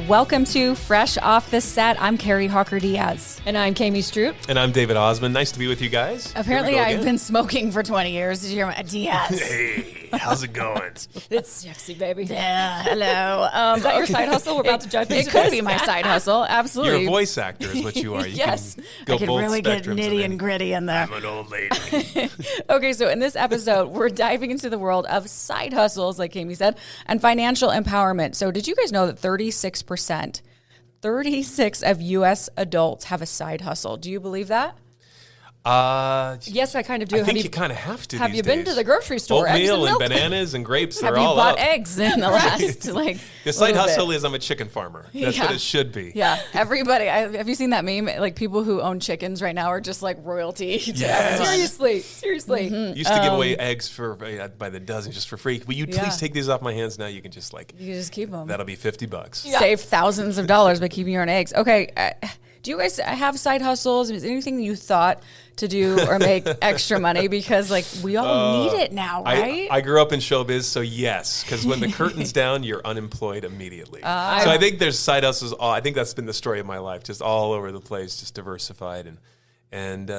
Welcome to Fresh Off the Set. I'm Carrie Hawker-Diaz. And I'm Kami Stroop. And I'm David Osmond. Nice to be with you guys. Apparently, I've been smoking for 20 years. Did you hear my Diaz? Hey, how's it going? It's sexy, baby. Yeah, hello. Is that your side hustle? We're about to jump into It could this. be my side hustle. Absolutely. You're a voice actor is what you are. You Yes. can go I could both really get spectrums. nitty and gritty in there. I'm an old lady. Okay, so in this episode, we're diving into the world of side hustles, like Kami said, and financial empowerment. So did you guys know that 36 of U.S. adults have a side hustle? Do you believe that? Yes, I kind of do. I think you kind of have to. Have these you been days. to the grocery store? Eggs Oatmeal and milk? bananas and grapes. Have They're you all bought up. eggs in the last, The side little hustle bit? is I'm a chicken farmer. That's Yeah. what it should be. Yeah, everybody. Have you seen that meme? Like people who own chickens right now are just like royalty. to Yes. everyone. Seriously. Used to give away eggs for by the dozen just for free. Will you Yeah. please take these off my hands now? You can just like You can just keep them. that'll be $50. Yeah. Save thousands of dollars by keeping your own eggs. Okay. Do you guys have side hustles? Is there anything that you thought to do or make extra money? Because like we all need it now, right? I grew up in showbiz, so yes, because when the curtain's down, you're unemployed immediately. So I think there's side hustles. I think that's been the story of my life, just all over the place, just diversified and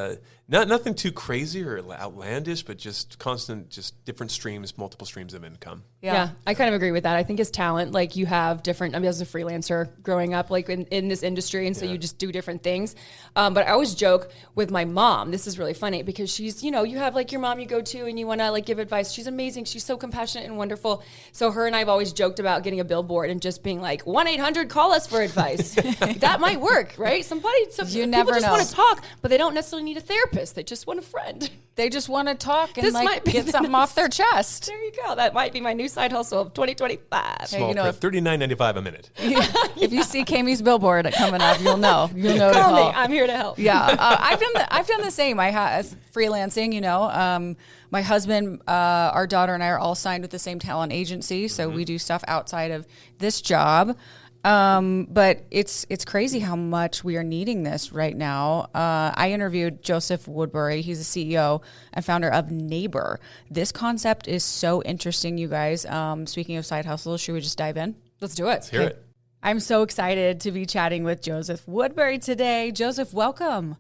nothing too crazy or outlandish, but just constant, just different streams, multiple streams of income. Yeah, I kind of agree with that. I think as talent, like you have different, I mean, as a freelancer growing up, like in this industry, and so you just do different things. But I always joke with my mom, this is really funny because she's, you have like your mom you go to and you want to like give advice. She's amazing. She's so compassionate and wonderful. So her and I have always joked about getting a billboard and just being like, 1-800, call us for advice. That might work, right? Some You people never just know. want to talk, but they don't necessarily need a therapist. They just want a friend. They just want to talk and This like might be get the something off their chest. There you go. That might be my new side hustle of 2025. Small you know, print, $39.95 a minute. If you see Kami's billboard coming up, you'll know. You'll know to Call me. call. I'm here to help. Yeah, I've done the same. I have freelancing. My husband, our daughter, and I are all signed with the same talent agency, so we do stuff outside of this job. But it's crazy how much we are needing this right now. I interviewed Joseph Woodbury. He's the CEO and founder of Neighbor. This concept is so interesting, you guys. Speaking of side hustles, should we just dive in? Let's do it. Let's hear it. I'm so excited to be chatting with Joseph Woodbury today. Joseph, welcome.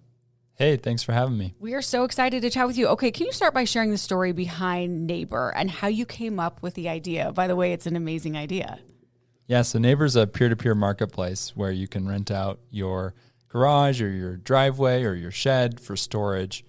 Hey, thanks for having me. We are so excited to chat with you. Okay, can you start by sharing the story behind Neighbor and how you came up with the idea? By the way, it's an amazing idea. Yeah, so Neighbor's a peer-to-peer marketplace where you can rent out your garage or your driveway or your shed for storage.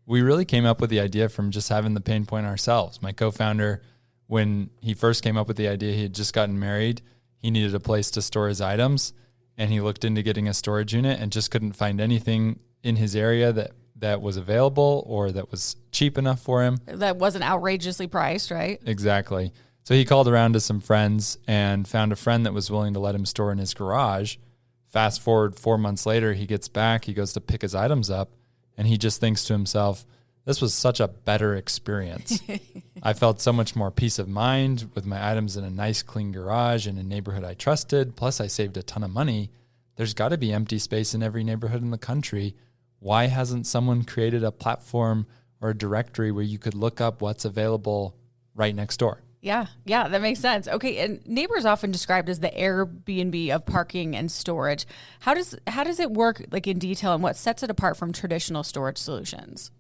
We really came up with the idea from just having the pain point ourselves. My co-founder, when he first came up with the idea, he had just gotten married. He needed a place to store his items, and he looked into getting a storage unit and just couldn't find anything in his area that was available or that was cheap enough for him. That wasn't outrageously priced, right? Exactly. So he called around to some friends and found a friend that was willing to let him store in his garage. Fast forward 4 months later, he gets back, he goes to pick his items up, and he just thinks to himself, this was such a better experience. I felt so much more peace of mind with my items in a nice, clean garage in a neighborhood I trusted. Plus, I saved a ton of money. There's got to be empty space in every neighborhood in the country. Why hasn't someone created a platform or a directory where you could look up what's available right next door? Yeah, that makes sense. Okay, and Neighbor is often described as the Airbnb of parking and storage. How does it work, like in detail, and what sets it apart from traditional storage solutions?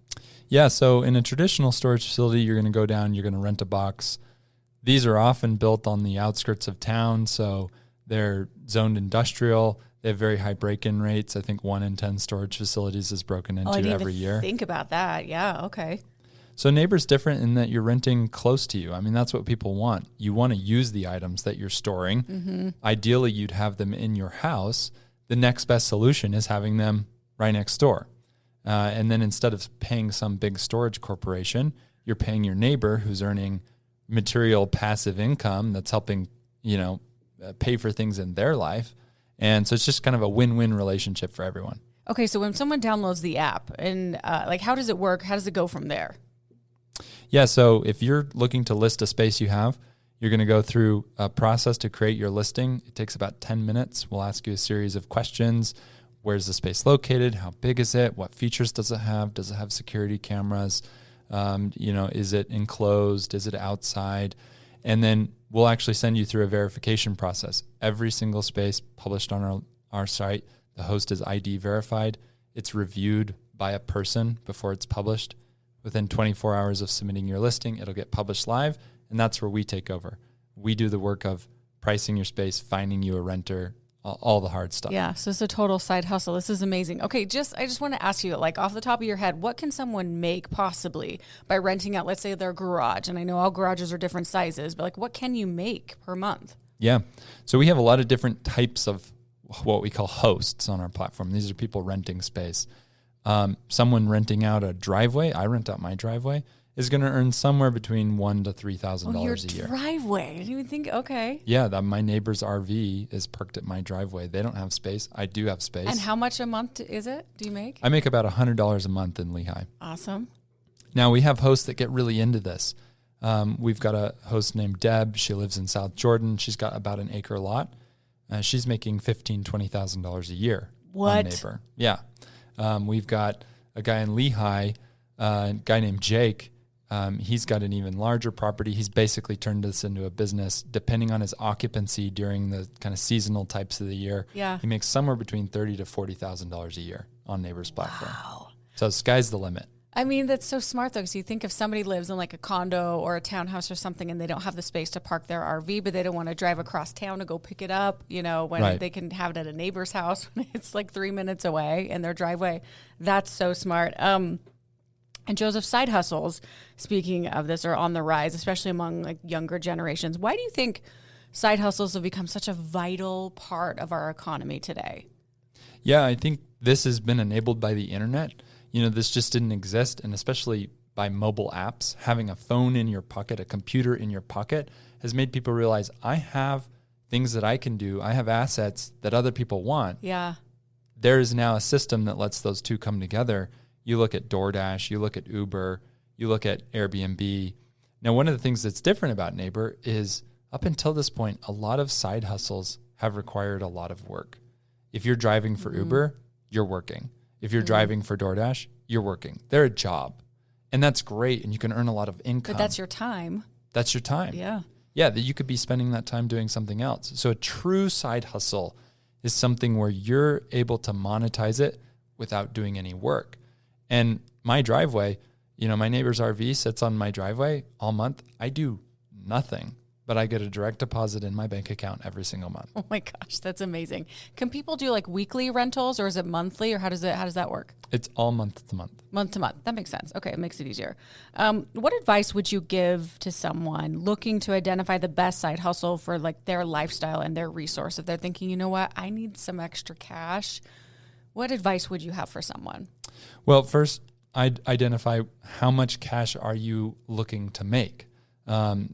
Yeah, so in a traditional storage facility, you're going to go down, you're going to rent a box. These are often built on the outskirts of town, so they're zoned industrial. They have very high break-in rates. I think 1 in 10 storage facilities is broken into every year. Think about that. Yeah, okay. So Neighbor's different in that you're renting close to you. I mean, that's what people want. You want to use the items that you're storing. Mm-hmm. Ideally, you'd have them in your house. The next best solution is having them right next door. And then instead of paying some big storage corporation, you're paying your neighbor who's earning material passive income that's helping, pay for things in their life. And so it's just kind of a win-win relationship for everyone. Okay, so when someone downloads the app, and how does it work? How does it go from there? Yeah, so if you're looking to list a space you have, you're going to go through a process to create your listing. It takes about 10 minutes. We'll ask you a series of questions. Where's the space located? How big is it? What features does it have? Does it have security cameras? Is it enclosed? Is it outside? And then we'll actually send you through a verification process. Every single space published on our site, the host is ID verified. It's reviewed by a person before it's published. Within 24 hours of submitting your listing, it'll get published live, and that's where we take over. We do the work of pricing your space, finding you a renter, all the hard stuff. Yeah, so it's a total side hustle. This is amazing. Okay, I just want to ask you, like off the top of your head, what can someone make possibly by renting out, let's say, their garage? And I know all garages are different sizes, but like what can you make per month? Yeah, so we have a lot of different types of what we call hosts on our platform. These are people renting space. Someone renting out a driveway, I rent out my driveway, is going to earn somewhere between $1,000 to $3,000 a year. Your driveway. I didn't even think, okay. Yeah, my neighbor's RV is parked at my driveway. They don't have space. I do have space. And how much a month is it? Do you make? I make about $100 a month in Lehigh. Awesome. Now, we have hosts that get really into this. We've got a host named Deb. She lives in South Jordan. She's got about an acre lot. She's making $15,000, $20,000 a year. What? On neighbor. Yeah. We've got a guy in Lehigh, a guy named Jake. He's got an even larger property. He's basically turned this into a business. Depending on his occupancy during the kind of seasonal types of the year, he makes somewhere between $30,000 to $40,000 a year on Neighbor's platform. Wow. So sky's the limit. I mean, that's so smart, though, because you think if somebody lives in like a condo or a townhouse or something and they don't have the space to park their RV, but they don't want to drive across town to go pick it up, when they can have it at a neighbor's house when it's like 3 minutes away in their driveway. That's so smart. And Joseph, side hustles, speaking of this, are on the rise, especially among like younger generations. Why do you think side hustles have become such a vital part of our economy today? Yeah, I think this has been enabled by the internet. This just didn't exist, and especially by mobile apps, having a phone in your pocket, a computer in your pocket, has made people realize I have things that I can do. I have assets that other people want. Yeah. There is now a system that lets those two come together. You look at DoorDash, you look at Uber, you look at Airbnb. Now, one of the things that's different about Neighbor is up until this point, a lot of side hustles have required a lot of work. If you're driving for Uber, you're working. If you're driving for DoorDash, you're working. They're a job. And that's great. And you can earn a lot of income. But that's your time. That's your time. Yeah. Yeah, that you could be spending that time doing something else. So a true side hustle is something where you're able to monetize it without doing any work. And my driveway, my neighbor's RV sits on my driveway all month. I do nothing, but I get a direct deposit in my bank account every single month. Oh my gosh, that's amazing. Can people do like weekly rentals, or is it monthly, or how does that work? It's all month to month. Month to month. That makes sense. Okay, it makes it easier. What advice would you give to someone looking to identify the best side hustle for like their lifestyle and their resource? If they're thinking, you know what, I need some extra cash, what advice would you have for someone? Well, first, I'd identify how much cash are you looking to make,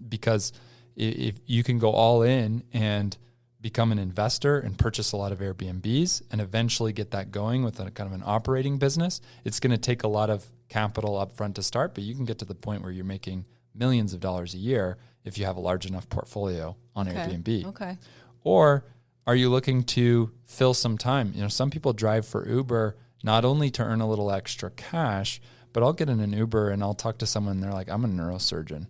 because if you can go all in and become an investor and purchase a lot of Airbnbs and eventually get that going with a kind of an operating business, it's going to take a lot of capital up front to start, but you can get to the point where you're making millions of dollars a year if you have a large enough portfolio on Airbnb. Okay. Or are you looking to fill some time? Some people drive for Uber not only to earn a little extra cash, but I'll get in an Uber and I'll talk to someone and they're like, I'm a neurosurgeon.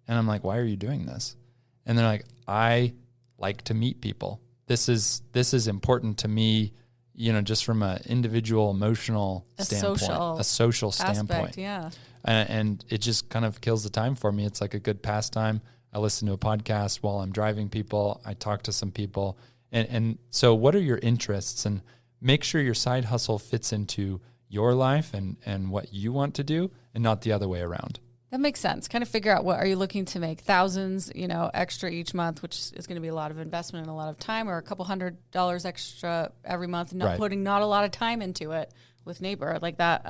And I'm like, why are you doing this? And they're like, I like to meet people. This is important to me, just from an individual emotional standpoint, a social standpoint. Yeah. And it just kind of kills the time for me. It's like a good pastime. I listen to a podcast while I'm driving people. I talk to some people. And so what are your interests? And make sure your side hustle fits into your life and what you want to do and not the other way around. That makes sense. Kind of figure out, what are you looking to make? Thousands, extra each month, which is going to be a lot of investment and a lot of time, or a couple $100 extra every month, putting not a lot of time into it with Neighbor like that.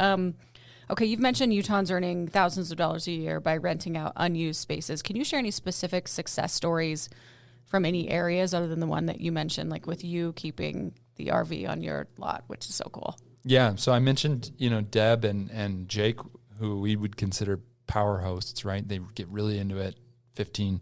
Okay, you've mentioned Utahns earning thousands of dollars a year by renting out unused spaces. Can you share any specific success stories from any areas other than the one that you mentioned, like with you keeping the RV on your lot, which is so cool? Yeah, so I mentioned, Deb and Jake, who we would consider power hosts, right? They get really into it, $15,000,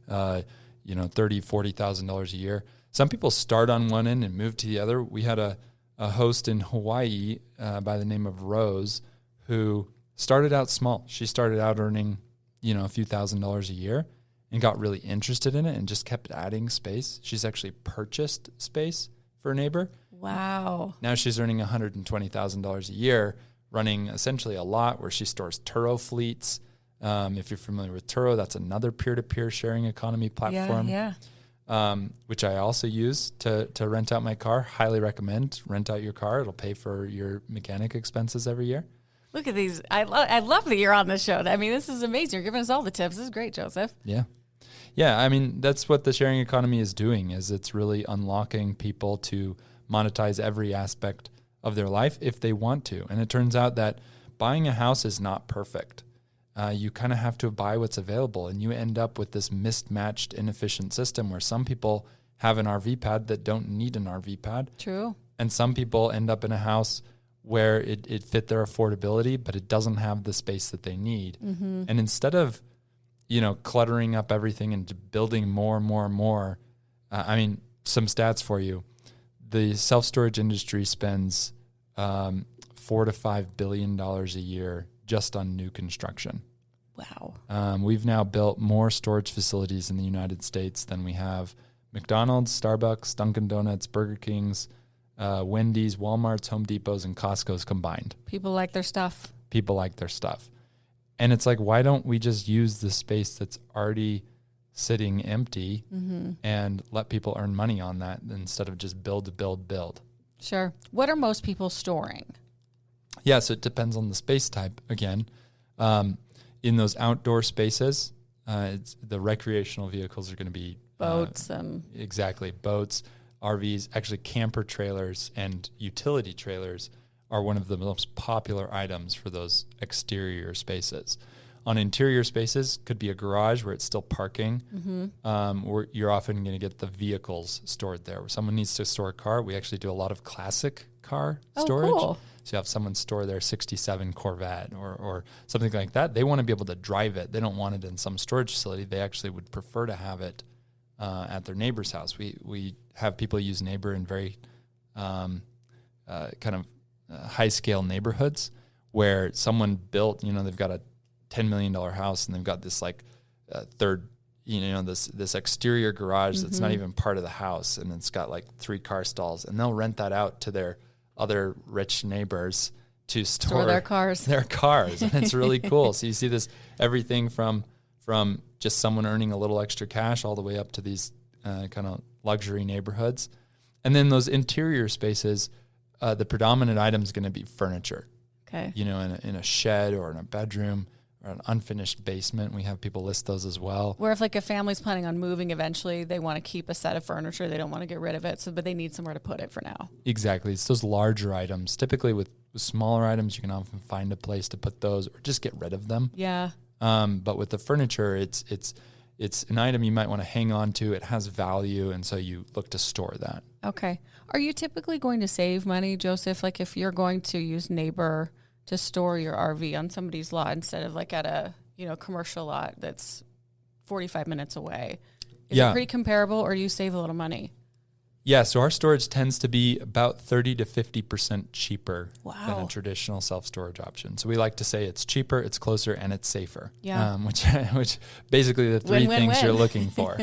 $30,000, $40,000 a year. Some people start on one end and move to the other. We had a host in Hawaii by the name of Rose who started out small. She started out earning, a few $1,000s a year, and got really interested in it and just kept adding space. She's actually purchased space for a neighbor. Wow. Now she's earning $120,000 a year, running essentially a lot where she stores Turo fleets. If you're familiar with Turo, that's another peer-to-peer sharing economy platform. Yeah. Which I also use to rent out my car. Highly recommend. Rent out your car. It'll pay for your mechanic expenses every year. Look at these. I love that you're on this show. I mean, this is amazing. You're giving us all the tips. This is great, Joseph. Yeah. Yeah, I mean, that's what the sharing economy is doing, is it's really unlocking people to monetize every aspect of their life if they want to. And it turns out that buying a house is not perfect. You kind of have to buy what's available, and you end up with this mismatched, inefficient system where some people have an RV pad that don't need an RV pad. True. And some people end up in a house where it fit their affordability, but it doesn't have the space that they need. Mm-hmm. And instead of, cluttering up everything and building more and more and more, some stats for you. The self-storage industry spends $4 to $5 billion a year just on new construction. Wow. We've now built more storage facilities in the United States than we have McDonald's, Starbucks, Dunkin' Donuts, Burger King's, Wendy's, Walmart's, Home Depot's, and Costco's combined. People like their stuff. And it's like, why don't we just use the space that's already sitting empty and let people earn money on that instead of just build? Sure. What are most people storing? Yeah, so it depends on the space type again. In those outdoor spaces, the recreational vehicles are going to be boats. Exactly. Boats, RVs, actually camper trailers and utility trailers are one of the most popular items for those exterior spaces. On interior spaces, could be a garage where it's still parking. Where you're often going to get the vehicles stored there. Where someone needs to store a car, we actually do a lot of classic car storage. Cool. So you have someone store their 67 Corvette or something like that. They want to be able to drive it. They don't want it in some storage facility. They actually would prefer to have it at their neighbor's house. We have people use Neighbor in very high-scale neighborhoods where someone built, they've got a $10 million house and they've got this this exterior garage that's not even part of the house, and it's got like 3 car stalls, and they'll rent that out to their other rich neighbors to store their cars. And it's really cool. So you see this everything from just someone earning a little extra cash all the way up to these kind of luxury neighborhoods. And then those interior spaces, the predominant item is going to be furniture. Okay. In a shed or in a bedroom or an unfinished basement. We have people list those as well. Where if like a family's planning on moving eventually, they want to keep a set of furniture. They don't want to get rid of it, but they need somewhere to put it for now. Exactly. It's those larger items. Typically with smaller items, you can often find a place to put those or just get rid of them. Yeah. But with the furniture, it's an item you might want to hang on to. It has value, and so you look to store that. Okay. Are you typically going to save money, Joseph? Like if you're going to use Neighbor to store your RV on somebody's lot instead of like at a commercial lot that's 45 minutes away, is it pretty comparable, or do you save a little money? Yeah, so our storage tends to be about 30 to 50% cheaper than a Wow. traditional self-storage option. So we like to say it's cheaper, it's closer, and it's safer. Yeah. Which basically the three things you're looking for.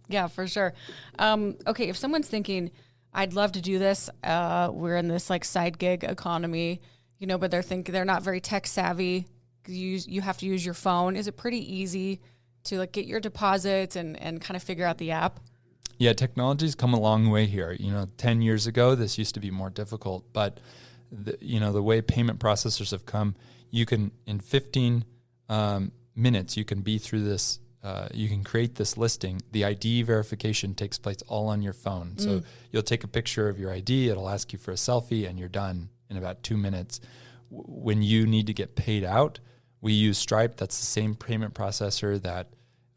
Yeah, for sure. Okay, if someone's thinking, I'd love to do this, we're in this like side gig economy, but they're not very tech savvy. You have to use your phone. Is it pretty easy to like get your deposits and kind of figure out the app? Yeah, technology's come a long way here. 10 years ago, this used to be more difficult, but the way payment processors have come, you can, in 15 minutes, you can be through this, you can create this listing. The ID verification takes place all on your phone. So you'll take a picture of your ID, it'll ask you for a selfie, and you're done in about 2 minutes. When you need to get paid out, we use Stripe. That's the same payment processor that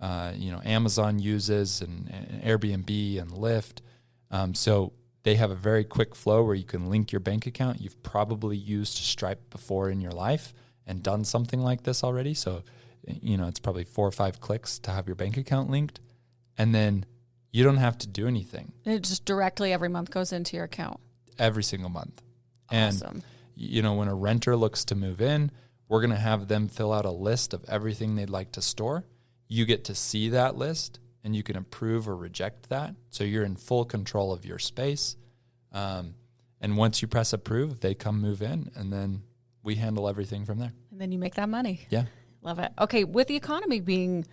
Amazon uses and Airbnb and Lyft. So they have a very quick flow where you can link your bank account. You've probably used Stripe before in your life and done something like this already. So, it's probably 4 or 5 clicks to have your bank account linked. And then you don't have to do anything. It just directly every month goes into your account. Every single month. Awesome. And, when a renter looks to move in, we're going to have them fill out a list of everything they'd like to store. you get to see that list and you can approve or reject that. So you're in full control of your space. And once you press approve, they come move in, and then we handle everything from there. And then you make that money. Yeah. Love it. Okay, with the economy being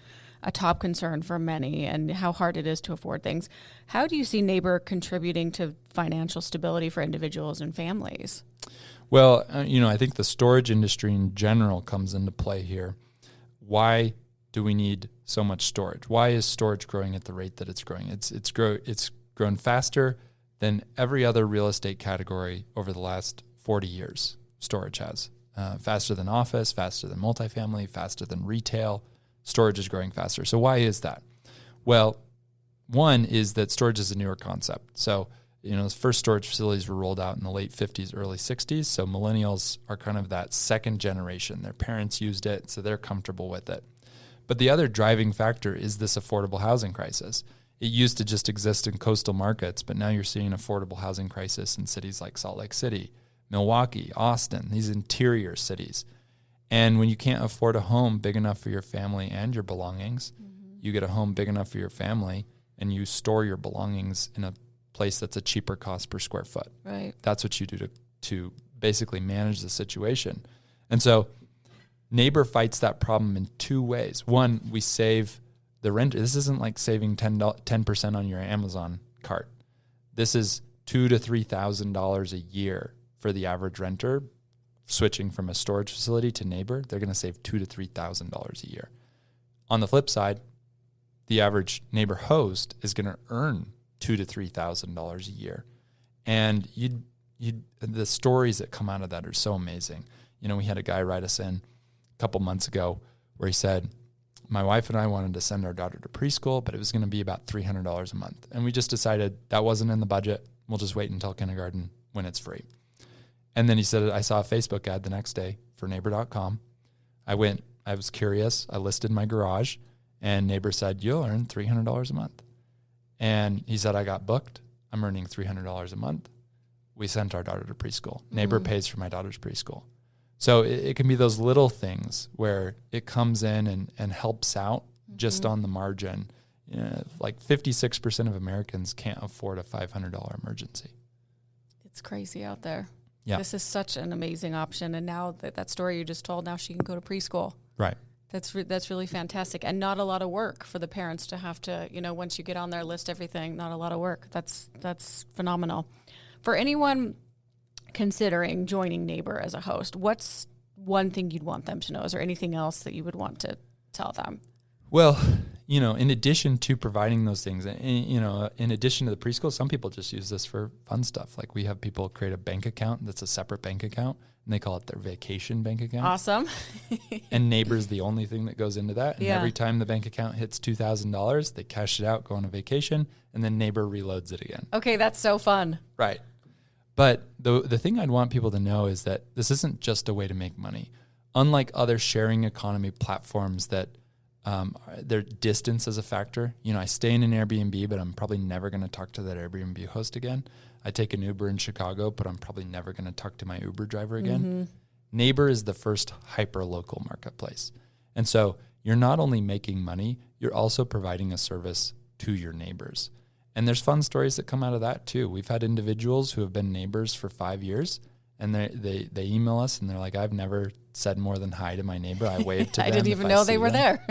a top concern for many and how hard it is to afford things, how do you see Neighbor contributing to financial stability for individuals and families? Well, I think the storage industry in general comes into play here. Why do we need so much storage? Why is storage growing at the rate that it's growing? It's grown faster than every other real estate category over the last 40 years. Storage has. Faster than office, faster than multifamily, faster than retail. Storage is growing faster. So why is that? Well, one is that storage is a newer concept. So, the first storage facilities were rolled out in the late 50s, early 60s. So millennials are kind of that second generation. Their parents used it, so they're comfortable with it. But the other driving factor is this affordable housing crisis. It used to just exist in coastal markets, but now you're seeing an affordable housing crisis in cities like Salt Lake City, Milwaukee, Austin, these interior cities. And when you can't afford a home big enough for your family and your belongings, you get a home big enough for your family and you store your belongings in a place that's a cheaper cost per square foot. Right. That's what you do to basically manage the situation. And so Neighbor fights that problem in two ways. One, we save the rent. This isn't like saving 10% on your Amazon cart. This is $2,000 to $3,000 a year for the average renter switching from a storage facility to Neighbor. They're going to save $2,000 to $3,000 a year. On the flip side, the average Neighbor host is going to earn $2,000 to $3,000 a year, and the stories that come out of that are so amazing. We had a guy write us in a couple months ago where he said, my wife and I wanted to send our daughter to preschool, but it was going to be about $300 a month. And we just decided that wasn't in the budget. We'll just wait until kindergarten when it's free. And then he said, I saw a Facebook ad the next day for neighbor.com. I was curious. I listed my garage, and Neighbor said, you'll earn $300 a month. And he said, I got booked. I'm earning $300 a month. We sent our daughter to preschool. Neighbor pays for my daughter's preschool. So it can be those little things where it comes in and helps out just on the margin. Like 56% of Americans can't afford a $500 emergency. It's crazy out there. Yeah. This is such an amazing option. And now that story you just told, now she can go to preschool. Right. That's really fantastic. And not a lot of work for the parents to have to, once you get on their list, everything, not a lot of work. That's phenomenal. For anyone considering joining Neighbor as a host, what's one thing you'd want them to know? Is there anything else that you would want to tell them? Well, in addition to providing those things, in addition to the preschool, some people just use this for fun stuff. Like we have people create a bank account that's a separate bank account, and they call it their vacation bank account. Awesome. And Neighbor's the only thing that goes into that. And every time the bank account hits $2,000, they cash it out, go on a vacation, and then Neighbor reloads it again. Okay, that's so fun. Right. But the thing I'd want people to know is that this isn't just a way to make money. Unlike other sharing economy platforms that their distance is a factor. I stay in an Airbnb, but I'm probably never going to talk to that Airbnb host again. I take an Uber in Chicago, but I'm probably never going to talk to my Uber driver again. Neighbor is the first hyper-local marketplace. And so you're not only making money, you're also providing a service to your neighbors. And there's fun stories that come out of that too. We've had individuals who have been neighbors for 5 years, and they email us and they're like, I've never said more than hi to my neighbor. I waved to them. I didn't even know they were there.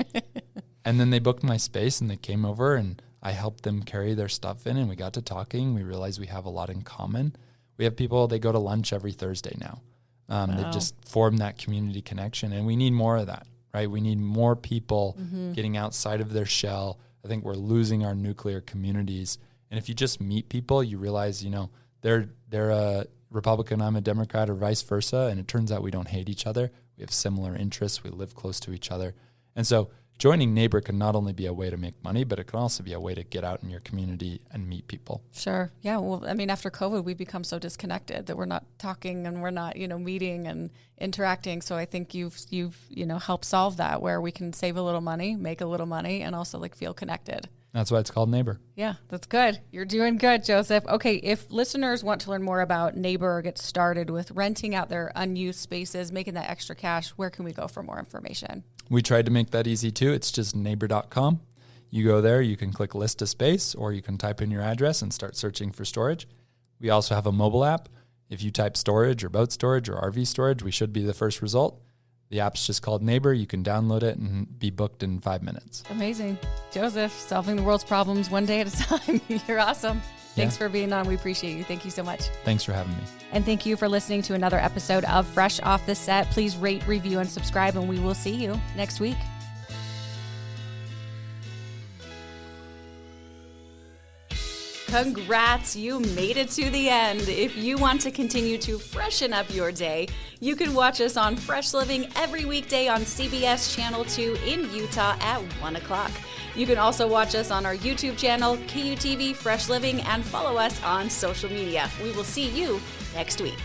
And then they booked my space and they came over and I helped them carry their stuff in, and we got to talking. We realized we have a lot in common. We have people, they go to lunch every Thursday now. Wow. They've just formed that community connection, and we need more of that, right? We need more people getting outside of their shell. I think we're losing our nuclear communities. And if you just meet people, you realize, they're a Republican, I'm a Democrat, or vice versa. And it turns out we don't hate each other. We have similar interests. We live close to each other. And so joining Neighbor can not only be a way to make money, but it can also be a way to get out in your community and meet people. Sure. Yeah. Well, after COVID, we've become so disconnected that we're not talking and we're not, meeting and interacting. So I think you've helped solve that, where we can save a little money, make a little money, and also feel connected. That's why it's called Neighbor. Yeah, that's good. You're doing good, Joseph. Okay, if listeners want to learn more about Neighbor or get started with renting out their unused spaces, making that extra cash, where can we go for more information? We tried to make that easy too. It's just neighbor.com. You go there, you can click list a space, or you can type in your address and start searching for storage. We also have a mobile app. If you type storage or boat storage or RV storage, we should be the first result. The app's just called Neighbor. You can download it and be booked in 5 minutes. Amazing. Joseph, solving the world's problems one day at a time. You're awesome. Thanks for being on. We appreciate you. Thank you so much. Thanks for having me. And thank you for listening to another episode of Fresh Off the Set. Please rate, review, and subscribe, and we will see you next week. Congrats, you made it to the end. If you want to continue to freshen up your day, you can watch us on Fresh Living every weekday on CBS Channel 2 in Utah at 1 o'clock. You can also watch us on our YouTube channel, KUTV Fresh Living, and follow us on social media. We will see you next week.